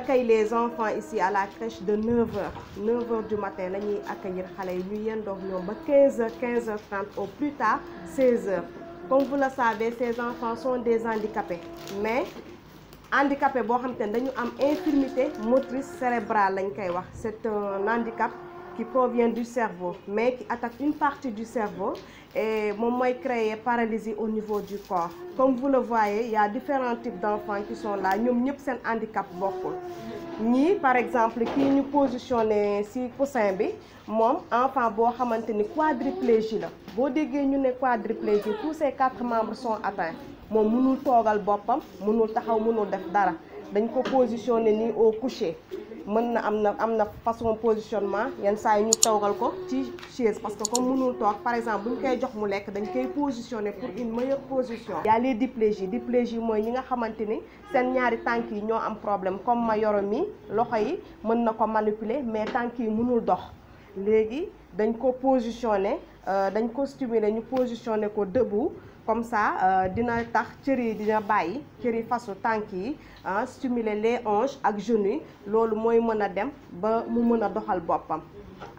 accueille les enfants ici à la crèche de 9h du matin la ñuy accueillir xale yi ñu yendoog ñoom ba 15h 15h30 au plus tard 16h. Comme vous le savez, ces enfants sont des handicapés, mais handicapé boo xam te ne dañu am infirmité motrice cérébrale lañ koy wax. C'est un handicap qui provient du cerveau, mais qui attaque une partie du cerveau et moom mooy créer paralysie au niveau du corps. Comme vous le voyez, il y a différents types d'enfants qui sont là. ñoom ñëpp seen handicap bokkul. ñii par exemple kii ñu positionné ci coussin bi moom enfant boo xamante ni quadriplégie la. boo déggee ñu ne quadriplégie, tous ces 4 membres sont atteints. moom mënul toogal boppam, mënul taxaw, mënul def dara. dañ ko positionné nii au coucher. mën na am na façon positionnement yenn saa yi ñu toogal ko ci chaise parce que comme mënul toog par exemple bu ñu koy jox mu lekk dañ koy positionner pour une meilleure position. Il y a les diplégies mooy ñi nga xamante ni seen ñaari tànk yi ñoo am problème comme ma yoro mi loxo yi mën na ko manipuler mais tànk yi mënul dox. léegi dañ ko positionner dañ ko stimuler ñu positionner ko debout. Comme ça dina tax cër yi dina bàyyi cër yi fasu tànk yi stimuler les hanches ak genoux yi loolu mooy mën a dem ba mu mën a doxal boppam.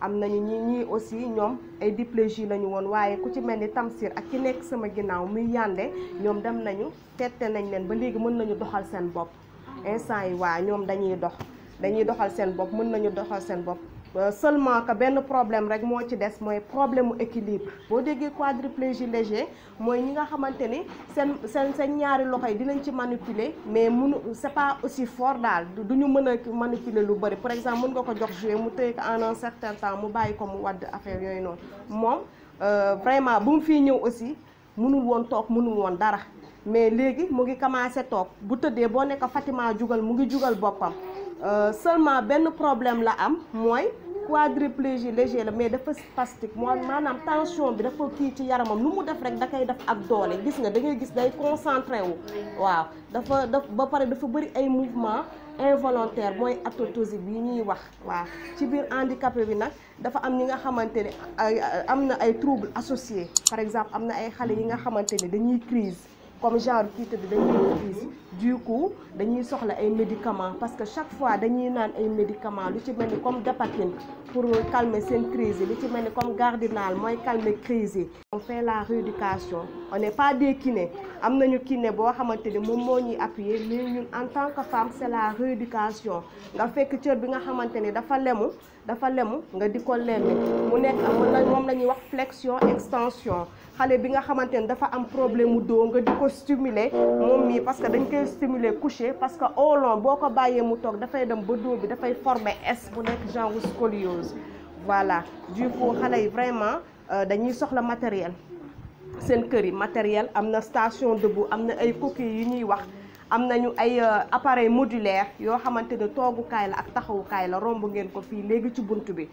am nañu ñii aussi ñoom ay diplégie la ñu woon waaye ku ci mel ni Tamsir ak ki nekk sama ginnaaw muy Yande ñoom dem nañu tette nañ leen ba léegi mën nañu doxal seen bopp. instant yi waa ñoom dañuy doxal seen bopp, mën nañu doxal seen bopp. Seulement que benn problème rek moo ci des mooy problème mu équilibre. boo déggee quadriplégie léger mooy ñi nga xamante ni seen ñaari loxo yi dinañ ci manipuler mais c'est pas aussi fort daal duñu mën a manipuler lu bari. Par exemple mën nga ko jox jouer mu tëye ko en un certain temps mu bàyyi ko mu wadd affaire yooyu noonu. moom vraiment bu mu fii ñëw aussi mënul woon toog, mënul woon dara mais léegi mu ngi commencé toog. bu tëddee boo nekk Fatima jugal mu ngi jugal boppam. Seulement benn problème la am mooy quadriplégie léger la mais dafa spastique mooy maanaam tension bi dafa kii ci yaramam lu mu def rek da koy def ak doole. gis nga da ngay gis day concentré wu. waaw ba pare dafa bëri ay mouvement involontaire mooy atotosique bi ñuy wax. waaw ci biir handicapé bi nag dafa am ñi nga xamante ne am na ay troubles associés. Par exemple am na ay xale yi nga xamante ne dañuy crise comme genre kii tëdd dañuy crise. Du coup dañuy soxla ay médicaments parce que chaque fois dañuy naan ay médicaments lu ci mel ni comme Dapakine pour calmer seen crise yi lu ci mel ni comme Gardinal mooy calmer crise yi. On fait la rééducation, on n'est pas des kinés. am nañu kiné boo xamante ni moom moo ñuy appuyer mais ñun en tant que femme c'est la rééducation. nga fekk cër bi nga xamante ni dafa lemu nga di ko lenn mu nekk moom la ñuy wax flexion extension. xale bi nga xamante ni dafa am problème mu dos nga di ko stimuler moom mii parce que dañ koy stimuler couché parce que au long boo ko bàyyee mu toog dafay dem ba dos bi dafay former S bu nekk genre scoliose. Voilà du coup xale yi vraiment dañuy soxla matériel seen kër yi matériel. am na station debout, am na ay coquilles yu ñuy wax, am nañu ay appareil modulaire yoo xamante ne toogukaay la ak taxawukaay la. romb ngeen ko fii léegi ci bunt bi.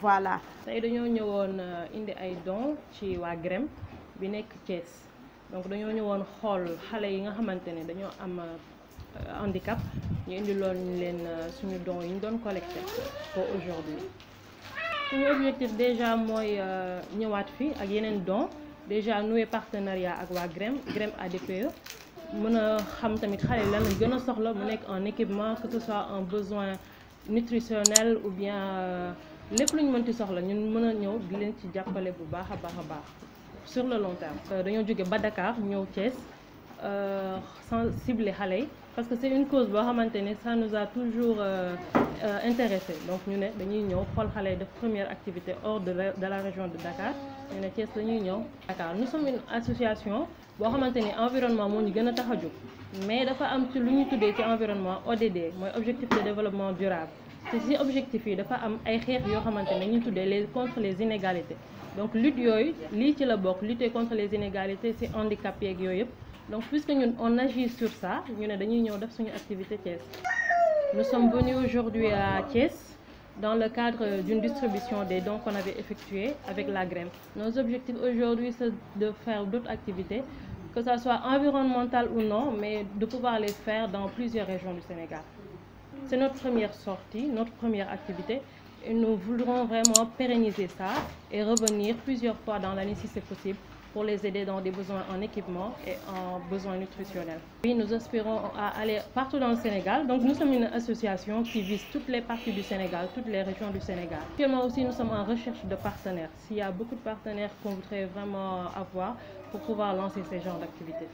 Voilà. tey dañoo ñëwoon indi ay dons ci waa GREM bi nekk Thiès. donc dañoo ñëwoon xool xale yi nga xamante ne dañoo am handicap ñu indi loon leen suñu dons yi ñu doon collecté pour aujourd'hui. suñu objectif déjà mooy ñëwaat fi ak yeneen dons déjà nouer partenariat ak waa GREM ADPE mën a xam tamit xale lan lañ gën a soxla mu nekk un équipement que ce soit un besoin nutritionnel ou bien lépp lu ñu mënti soxla ñun mën a ñëw di leen ci jàppale bu baax a baax sur le long terme. dañoo jóge ba Dakar ñëw Thiès sans cibler xale yi parce que c'est une cause boo xamante ne ça nous a toujours intéressé. donc ñu ne dañuy ñëw xool xale yi def première activité hors de la région de Dakar ñu ne Thiès dañuy ñëw Dakar. Nous sommes une association boo xamante ni environnement moo ñu gën a tax a jóg mais dafa am ci lu ñu tuddee ci environnement ODD mooy objectif de développement durable. te ci objectif yi dafa am ay xeex yoo xamante ne ñu tuddee contre les inégalités. donc lutte yooyu lii ci la bokk, lutter contre les inégalités ci handicap yeeg yooyu yëpp. donc puisque ñun on agit sur ça ñu ne dañuy ñëw def suñu activité Thiès. Nous sommes venus aujourd'hui à Thiès dans le cadre d'une distribution des dons qu'on avait effectués avec la GREM. Nos objectifs aujourd'hui c'est de faire d'autres activités, que ça soit environnementales ou non, mais de pouvoir les faire dans plusieurs régions du Sénégal. C'est notre première sortie, notre première activité, et nous voudrons vraiment pérenniser ça et revenir plusieurs fois dans l'année si c'est possible pour les aider dans des besoins en équipement et en besoins nutritionnels. Oui, nous aspirons à aller partout dans le Sénégal. Donc nous sommes une association qui vise toutes les parties du Sénégal, toutes les régions du Sénégal. Actuellement aussi, nous sommes en recherche de partenaires. S'il y a beaucoup de partenaires qu'on voudrait vraiment avoir pour pouvoir lancer ces genres d'activités.